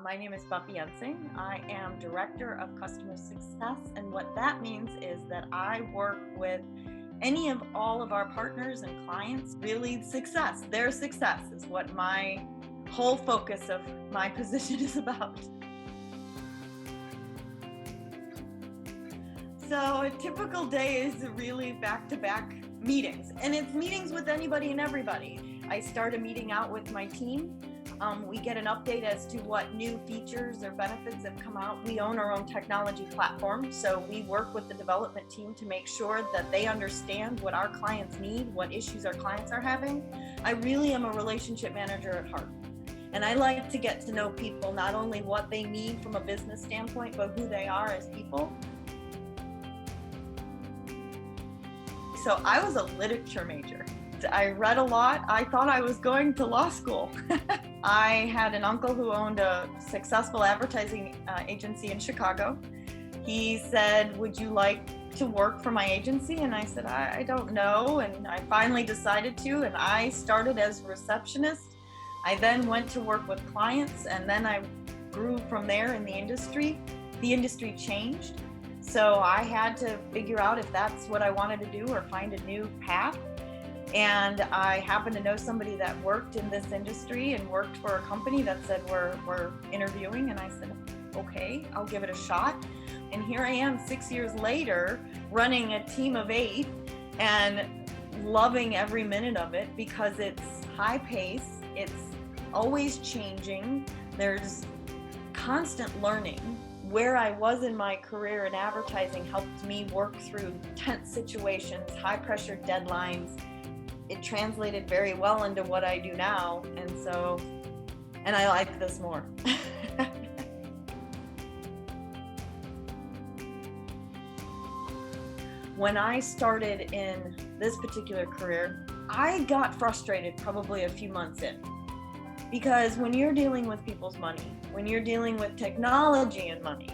My name is Buffy Ensing. I am Director of Customer Success, and what that means is that I work with any of all of our partners and clients. Really, success, their success is what my whole focus of my position is about. So a typical day is really back-to-back meetings, and it's meetings with anybody and everybody. I start a meeting out with my team. We get an update as to what new features or benefits have come out. We own our own technology platform, so we work with the development team to make sure that they understand what our clients need, what issues our clients are having. I really am a relationship manager at heart, and I like to get to know people, not only what they need from a business standpoint, but who they are as people. So I was a literature major. I read a lot. I thought I was going to law school. I had an uncle who owned a successful advertising agency in Chicago. He said, "Would you like to work for my agency?" And I said, I don't know. And I finally decided to, and I started as a receptionist. I then went to work with clients, and then I grew from there in the industry. The industry changed. So I had to figure out if that's what I wanted to do or find a new path. And I happened to know somebody that worked in this industry and worked for a company that said we're interviewing, and I said, okay, I'll give it a shot. And here I am 6 years later running a team of 8 and loving every minute of it because it's high pace, it's always changing, there's constant learning. Where I was in my career in advertising helped me work through tense situations, high pressure deadlines. It translated very well into what I do now, and I like this more. When I started in this particular career, I got frustrated probably a few months in, because when you're dealing with people's money, when you're dealing with technology and money,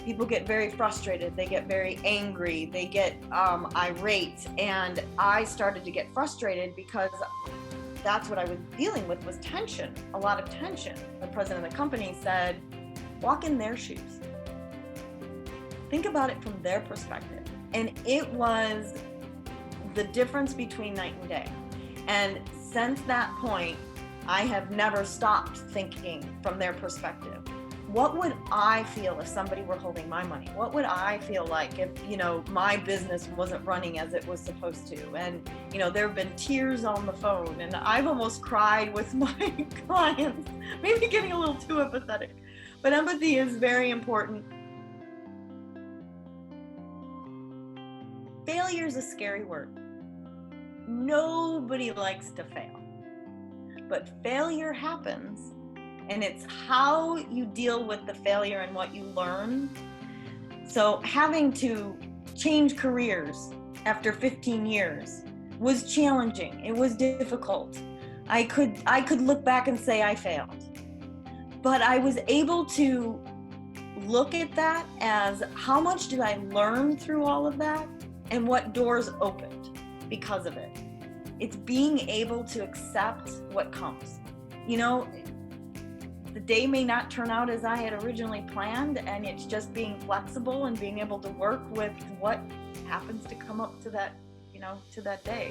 people get very frustrated, they get very angry, they get irate, and I started to get frustrated because that's what I was dealing with, was tension, a lot of tension. The president of the company said, walk in their shoes. Think about it from their perspective. And it was the difference between night and day. And since that point, I have never stopped thinking from their perspective. What would I feel if somebody were holding my money? What would I feel like if, my business wasn't running as it was supposed to? And, there have been tears on the phone, and I've almost cried with my clients, maybe getting a little too empathetic. But empathy is very important. Failure is a scary word. Nobody likes to fail. But failure happens. And it's how you deal with the failure and what you learn. So having to change careers after 15 years was challenging. It was difficult. I could look back and say I failed. But I was able to look at that as how much did I learn through all of that and what doors opened because of it. It's being able to accept what comes. The day may not turn out as I had originally planned, and it's just being flexible and being able to work with what happens to come up to that, to that day.